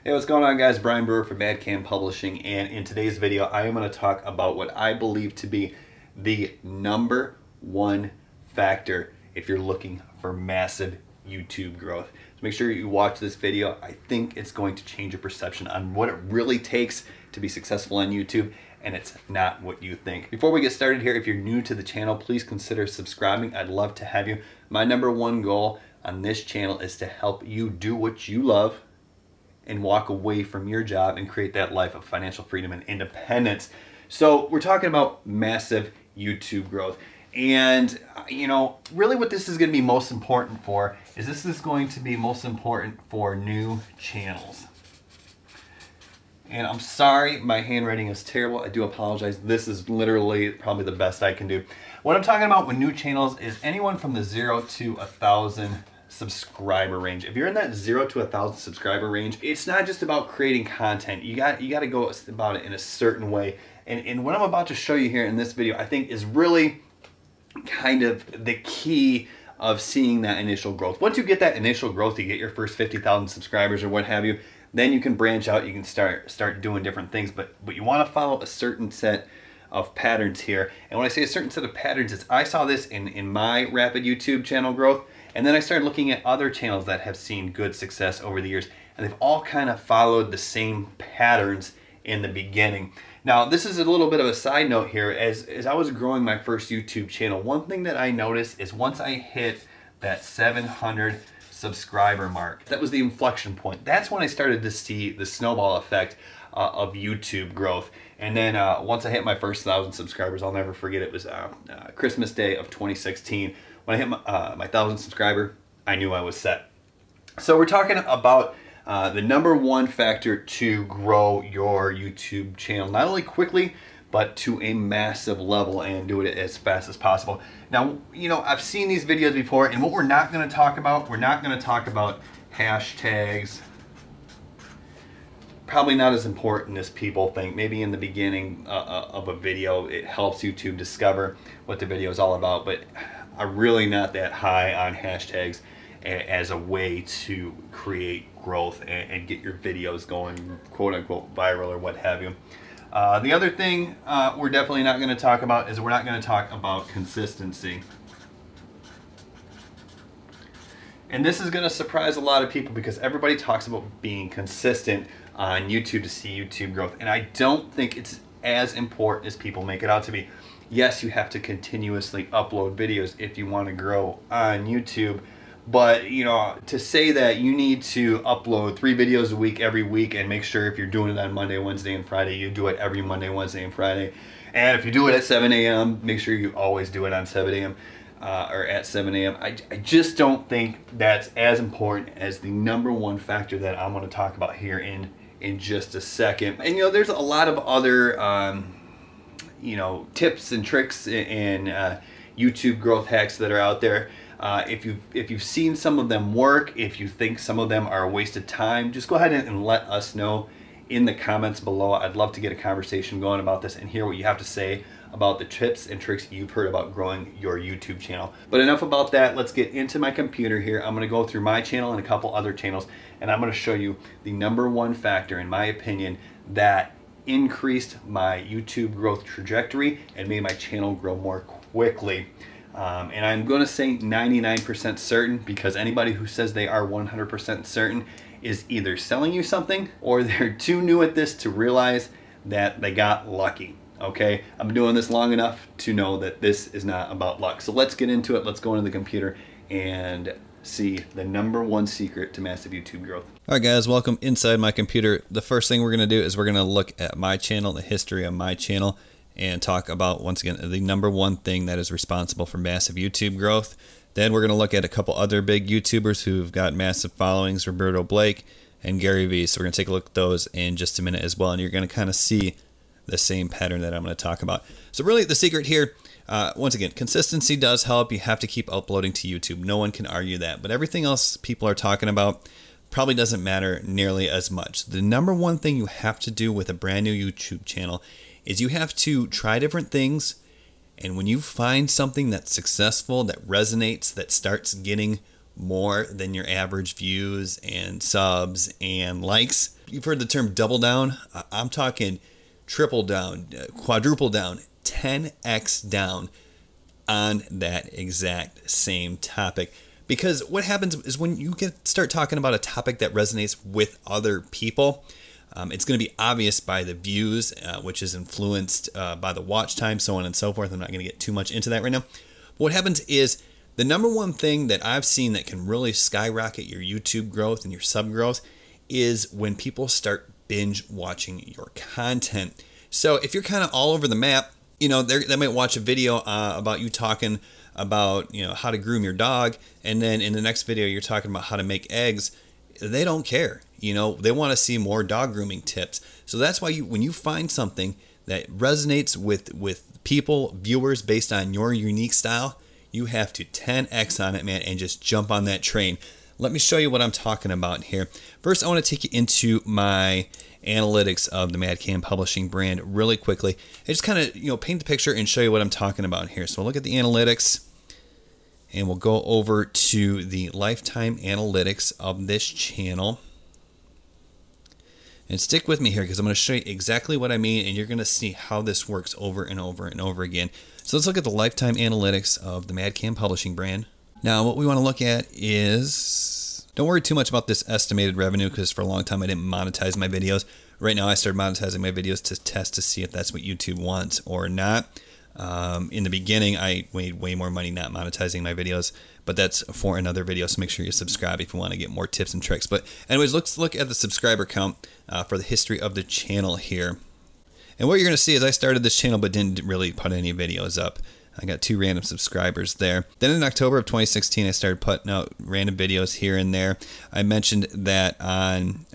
Hey, what's going on, guys? Brian Brewer from Bad Can Publishing, and in today's video I am going to talk about what I believe to be the #1 factor if you're looking for massive YouTube growth. So make sure you watch this video. I think it's going to change your perception on what it really takes to be successful on YouTube, and it's not what you think. Before we get started here, if you're new to the channel, please consider subscribing. I'd love to have you. My #1 goal on this channel is to help you do what you love and walk away from your job and create that life of financial freedom and independence. So we're talking about massive YouTube growth. And you know, really what this is going to be most important for is this is going to be most important for new channels. And I'm sorry, my handwriting is terrible. I do apologize. This is literally probably the best I can do. What I'm talking about with new channels is anyone from the 0 to 1,000 subscriber range. If you're in that 0 to 1,000 subscriber range, it's not just about creating content. You got to go about it in a certain way. And what I'm about to show you here in this video, I think is really kind of the key of seeing that initial growth. Once you get that initial growth, you get your first 50,000 subscribers or what have you, then you can branch out, you can start doing different things, but you want to follow a certain set of patterns here. And when I say a certain set of patterns, it's I saw this in my rapid YouTube channel growth, and then I started looking at other channels that have seen good success over the years, and they've all kind of followed the same patterns in the beginning. Now, this is a little bit of a side note here. As I was growing my first YouTube channel, one thing that I noticed is once I hit that 700 subscriber mark, that was the inflection point. That's when I started to see the snowball effect of YouTube growth. And then once I hit my first 1,000 subscribers, I'll never forget, it was Christmas Day of 2016. When I hit my 1,000 subscriber, I knew I was set. So we're talking about the #1 factor to grow your YouTube channel, not only quickly, but to a massive level, and do it as fast as possible. Now, you know, I've seen these videos before, and what we're not going to talk about, we're not going to talk about hashtags. Probably not as important as people think. Maybe in the beginning of a video, it helps YouTube discover what the video is all about, but I'm really not that high on hashtags as a way to create growth and get your videos going, quote unquote, viral or what have you. The other thing we're definitely not going to talk about is we're not going to talk about consistency. And this is going to surprise a lot of people because everybody talks about being consistent on YouTube to see YouTube growth. And I don't think it's as important as people make it out to be. Yes, you have to continuously upload videos if you want to grow on YouTube. But, you know, to say that you need to upload 3 videos a week every week and make sure if you're doing it on Monday, Wednesday, and Friday, you do it every Monday, Wednesday, and Friday. And if you do it at 7 a.m., make sure you always do it on 7 a.m. Or at 7 a.m. I just don't think that's as important as the #1 factor that I'm going to talk about here in just a second. And, you know, there's a lot of other, you know, tips and tricks and YouTube growth hacks that are out there. If you've seen some of them work, if you think some of them are a waste of time, just go ahead and let us know in the comments below. I'd love to get a conversation going about this and hear what you have to say about the tips and tricks you've heard about growing your YouTube channel. But enough about that. Let's get into my computer here. I'm going to go through my channel and a couple other channels, and I'm going to show you the #1 factor, in my opinion, that increased my YouTube growth trajectory and made my channel grow more quickly. And I'm going to say 99% certain, because anybody who says they are 100% certain is either selling you something or they're too new at this to realize that they got lucky. Okay, I'm doing this long enough to know that this is not about luck. So let's get into it. Let's go into the computer and see the #1 secret to massive YouTube growth. All right, guys, welcome inside my computer. The first thing we're going to do is we're going to look at my channel, the history of my channel, and talk about, once again, the #1 thing that is responsible for massive YouTube growth. Then we're going to look at a couple other big YouTubers who've got massive followings, Roberto Blake and Gary Vee. So we're going to take a look at those in just a minute as well, and you're going to kind of see the same pattern that I'm going to talk about. So really the secret here, once again, consistency does help. You have to keep uploading to YouTube. No one can argue that. But everything else people are talking about probably doesn't matter nearly as much. The #1 thing you have to do with a brand new YouTube channel is you have to try different things, and when you find something that's successful, that resonates, that starts getting more than your average views and subs and likes, you've heard the term double down. I'm talking triple down, quadruple down, 10x down on that exact same topic. Because what happens is when you start talking about a topic that resonates with other people, it's going to be obvious by the views, which is influenced by the watch time, so on and so forth. I'm not going to get too much into that right now. But what happens is the number one thing that I've seen that can really skyrocket your YouTube growth and your sub growth is when people start binge watching your content. So if you're kind of all over the map, you know, they might watch a video about you talking about, you know, how to groom your dog, and then in the next video you're talking about how to make eggs. They don't care. You know, they want to see more dog grooming tips. So that's why when you find something that resonates with people, viewers, based on your unique style, you have to 10x on it, man, and just jump on that train. Let me show you what I'm talking about here. First, I want to take you into my analytics of the MadCam Publishing brand really quickly. I just kind of, you know, paint the picture and show you what I'm talking about here. So we'll look at the analytics, and we'll go over to the lifetime analytics of this channel. And stick with me here because I'm going to show you exactly what I mean, and you're going to see how this works over and over and over again. So let's look at the lifetime analytics of the MadCam Publishing brand. Now, what we want to look at is, don't worry too much about this estimated revenue because for a long time I didn't monetize my videos. Right now I started monetizing my videos to test to see if that's what YouTube wants or not. In the beginning, I made way more money not monetizing my videos, but that's for another video, so make sure you subscribe if you want to get more tips and tricks. But anyways, let's look at the subscriber count for the history of the channel here. And what you're going to see is I started this channel but didn't really put any videos up. I got 2 random subscribers there. Then in October of 2016, I started putting out random videos here and there. I mentioned that on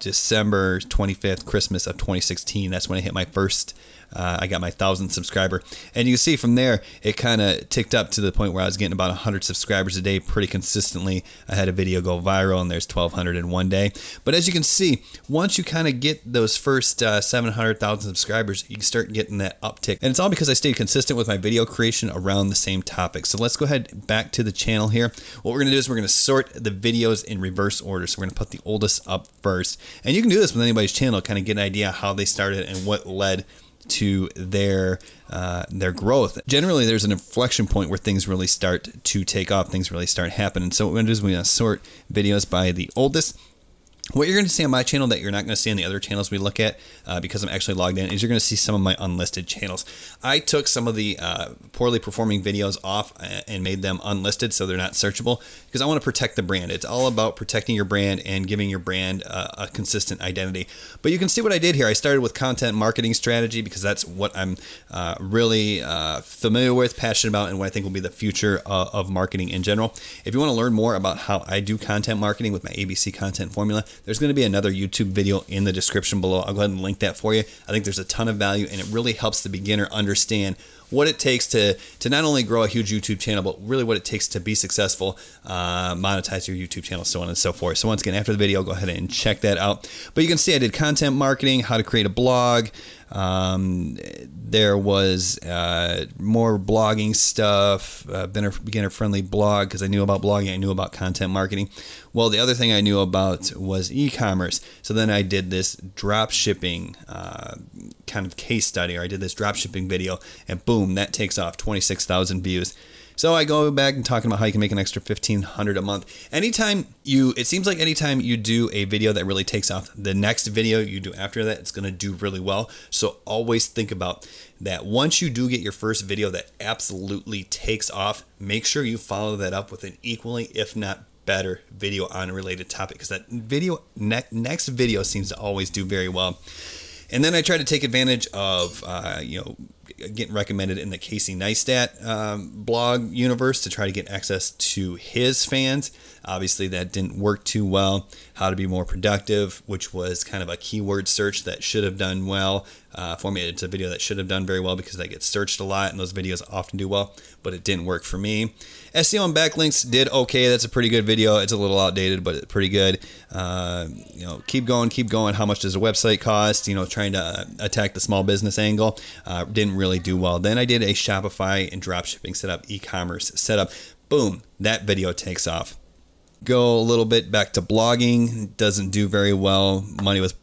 December 25th, Christmas of 2016, that's when I hit my first, I got my 1,000th subscriber. And you can see from there, it kind of ticked up to the point where I was getting about 100 subscribers a day pretty consistently. I had a video go viral, and there's 1,200 in one day. But as you can see, once you kind of get those first 700,000 subscribers, you can start getting that uptick. And it's all because I stayed consistent with my video creation around the same topic. So let's go ahead back to the channel here. What we're going to do is we're going to sort the videos in reverse order. So we're going to put the oldest up first. And you can do this with anybody's channel, kind of get an idea how they started and what led to their growth. Generally, there's an inflection point where things really start to take off, things really start happening. So what we're going to do is we're going to sort videos by the oldest. What you're going to see on my channel that you're not going to see on the other channels we look at because I'm actually logged in is you're going to see some of my unlisted channels. I took some of the poorly performing videos off and made them unlisted so they're not searchable because I want to protect the brand. It's all about protecting your brand and giving your brand a consistent identity. But you can see what I did here. I started with content marketing strategy because that's what I'm really familiar with, passionate about, and what I think will be the future of marketing in general. If you want to learn more about how I do content marketing with my ABC content formula, there's going to be another YouTube video in the description below. I'll go ahead and link that for you. I think there's a ton of value, and it really helps the beginner understand what it takes to not only grow a huge YouTube channel, but really what it takes to be successful, monetize your YouTube channel, so on and so forth. So once again, after the video, go ahead and check that out. But you can see I did content marketing, how to create a blog. There was more blogging stuff, beginner-friendly blog because I knew about blogging, I knew about content marketing. Well, the other thing I knew about was e-commerce. So then I did this drop shipping kind of case study, or I did this drop shipping video, and boom, that takes off 26,000 views. So I go back and talking about how you can make an extra $1,500 a month. It seems like anytime you do a video that really takes off, the next video you do after that, it's going to do really well. So always think about that. Once you do get your first video that absolutely takes off, make sure you follow that up with an equally, if not better, video on a related topic, because that video next video seems to always do very well. And then I try to take advantage of getting recommended in the Casey Neistat blog universe to try to get access to his fans. Obviously, that didn't work too well. How to be more productive, which was kind of a keyword search that should have done well for me. It's a video that should have done very well because that gets searched a lot, and those videos often do well, but it didn't work for me. SEO and backlinks did okay. That's a pretty good video. It's a little outdated, but it's pretty good. Keep going. How much does a website cost? Trying to attack the small business angle. Didn't really do well. Then I did a Shopify and dropshipping setup, e-commerce setup. Boom, that video takes off. Go a little bit back to blogging. Doesn't do very well. Money with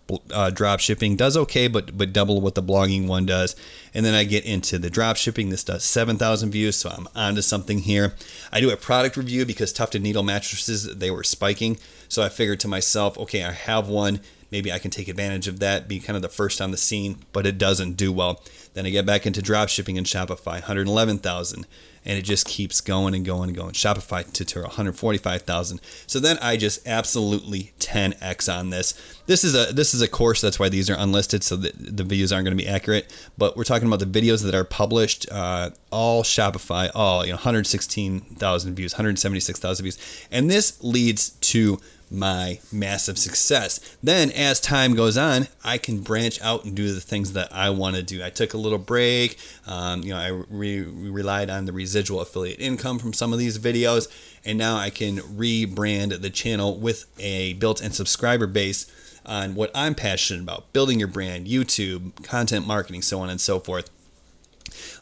drop shipping does okay, but double what the blogging one does. And then I get into the drop shipping. This does 7,000 views, so I'm onto something here. I do a product review because Tufted Needle mattresses, they were spiking. So I figured to myself, okay, I have one. Maybe I can take advantage of that, be kind of the first on the scene, but it doesn't do well. Then I get back into drop shipping and Shopify, 111,000. And it just keeps going and going and going. Shopify tutorial, 145,000. So then I just absolutely 10x on this. This is a course, that's why these are unlisted, so the videos aren't going to be accurate. But we're talking about the videos that are published, all Shopify, all 116,000 views, 176,000 views, and this leads to my massive success. Then as time goes on, I can branch out and do the things that I want to do. I took a little break. I relied on the residual affiliate income from some of these videos, and now I can rebrand the channel with a built-in subscriber base on what I'm passionate about: building your brand, YouTube, content marketing, so on and so forth.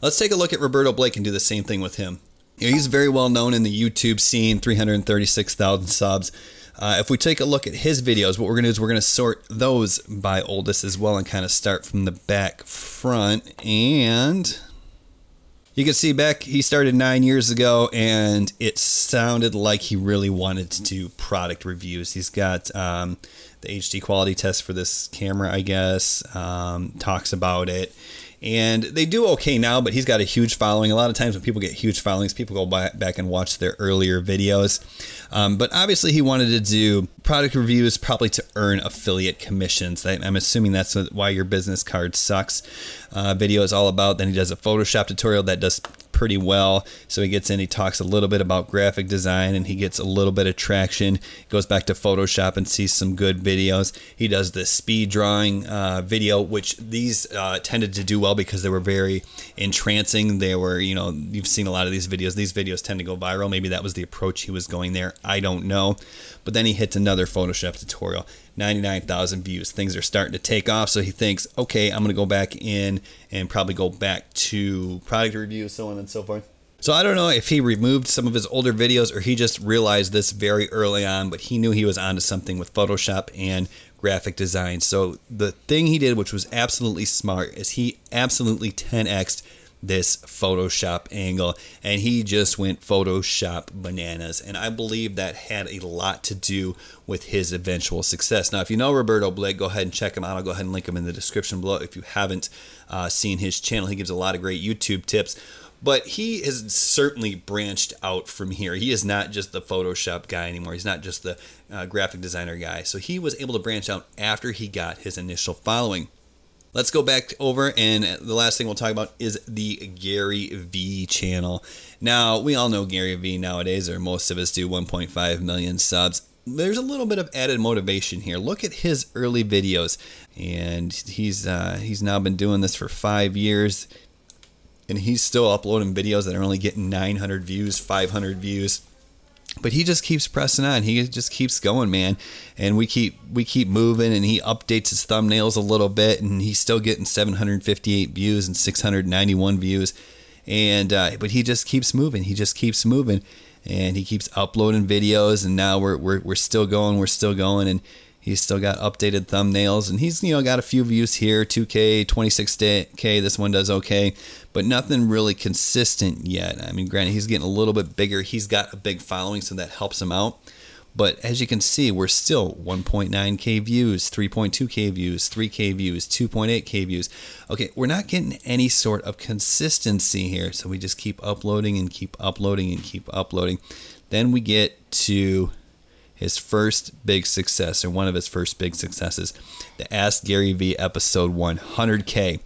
Let's take a look at Roberto Blake and do the same thing with him. He's very well known in the YouTube scene, 336,000 subs. If we take a look at his videos, what we're going to do is we're going to sort those by oldest as well and kind of start from the back front. And you can see back, he started 9 years ago, and it sounded like he really wanted to do product reviews. He's got the HD quality test for this camera, I guess, talks about it. And they do okay now, but he's got a huge following. A lot of times when people get huge followings, people go back and watch their earlier videos. But obviously he wanted to do product reviews probably to earn affiliate commissions. I'm assuming that's why your business card sucks video is all about. Then he does a Photoshop tutorial that does pretty well. So he gets in, he talks a little bit about graphic design, and he gets a little bit of traction. Goes back to Photoshop and sees some good videos. He does the speed drawing video, which these tended to do well because they were very entrancing. They were, you've seen a lot of these videos. These videos tend to go viral. Maybe that was the approach he was going there. I don't know. But then he hits another Photoshop tutorial, 99,000 views. Things are starting to take off, so he thinks, okay, I'm going to go back in and probably go back to product reviews, so on and so forth. So I don't know if he removed some of his older videos or he just realized this very early on, but he knew he was onto something with Photoshop and graphic design. So the thing he did, which was absolutely smart, is he absolutely 10x'd this Photoshop angle, and he just went Photoshop bananas, and I believe that had a lot to do with his eventual success. Now, if you know Roberto Blake, go ahead and check him out. I'll go ahead and link him in the description below if you haven't seen his channel. He gives a lot of great YouTube tips, but he has certainly branched out from here. He is not just the Photoshop guy anymore. He's not just the graphic designer guy. So he was able to branch out after he got his initial following. Let's go back over, and the last thing we'll talk about is the Gary Vee channel. Now, we all know Gary Vee nowadays, or most of us do, 1.5 million subs. There's a little bit of added motivation here. Look at his early videos, and he's now been doing this for 5 years, and he's still uploading videos that are only getting 900 views, 500 views. But he just keeps pressing on. He just keeps going, man. And we keep moving, and he updates his thumbnails a little bit, and he's still getting 758 views and 691 views. And but he just keeps moving. He just keeps moving, and he keeps uploading videos. And now we're still going. We're still going, and he's still got updated thumbnails, and he's got a few views here, 2K, 26K. This one does okay, but nothing really consistent yet. I mean, granted, he's getting a little bit bigger. He's got a big following, so that helps him out. But as you can see, we're still 1.9K views, 3.2K views, 3K views, 2.8K views. Okay, we're not getting any sort of consistency here, so we just keep uploading and keep uploading and keep uploading. Then we get to his first big success, or one of his first big successes, the Ask Gary Vee episode 100K.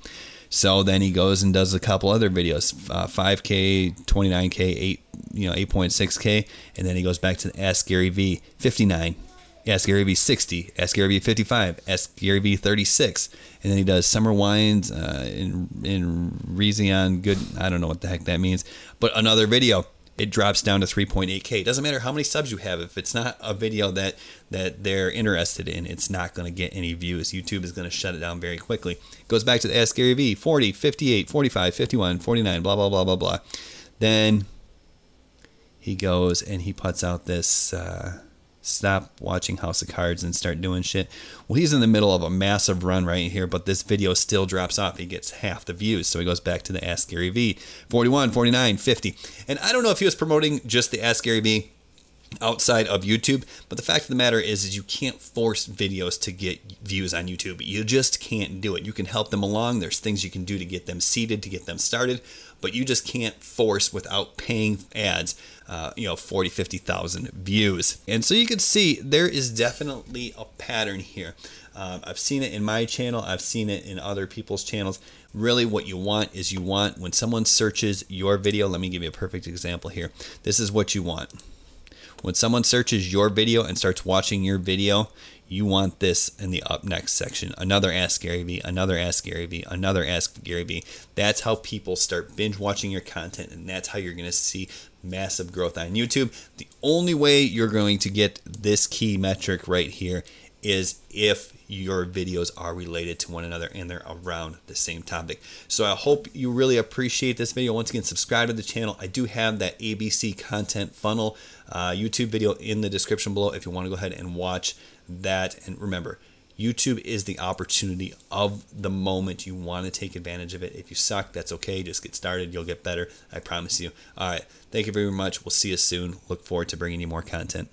So then he goes and does a couple other videos, 5K, 29K, 8.6K, and then he goes back to the Ask Gary Vee 59, Ask Gary Vee 60, Ask Gary Vee 55, Ask Gary Vee 36, and then he does Summer Wines in Rezion Good. I don't know what the heck that means, but another video. It drops down to 3.8K. It doesn't matter how many subs you have. If it's not a video that they're interested in, it's not going to get any views. YouTube is going to shut it down very quickly. Goes back to the Ask Gary Vee, 40, 58, 45, 51, 49, blah, blah, blah, blah, blah. Then he goes and he puts out this stop watching House of Cards and start doing shit. Well, he's in the middle of a massive run right here, but this video still drops off. He gets half the views, so he goes back to the Ask Gary Vee. 41, 49, 50. And I don't know if he was promoting just the Ask Gary Vee outside of YouTube, but the fact of the matter is you can't force videos to get views on YouTube. You just can't do it. You can help them along. There's things you can do to get them seated, to get them started, but you just can't force without paying ads, 40, 50,000 views. And so you can see there is definitely a pattern here. I've seen it in my channel. I've seen it in other people's channels. Really what you want is when someone searches your video, let me give you a perfect example here. This is what you want. When someone searches your video and starts watching your video, you want this in the up next section. Another Ask Gary Vee, another Ask Gary Vee, another Ask Gary Vee. That's how people start binge watching your content, and that's how you're going to see massive growth on YouTube. The only way you're going to get this key metric right here is if your videos are related to one another and they're around the same topic. So I hope you really appreciate this video. Once again, subscribe to the channel. I do have that ABC content funnel YouTube video in the description below if you want to go ahead and watch that. And remember, YouTube is the opportunity of the moment. You want to take advantage of it. If you suck, that's okay. Just get started. You'll get better. I promise you. All right. Thank you very much. We'll see you soon. Look forward to bringing you more content.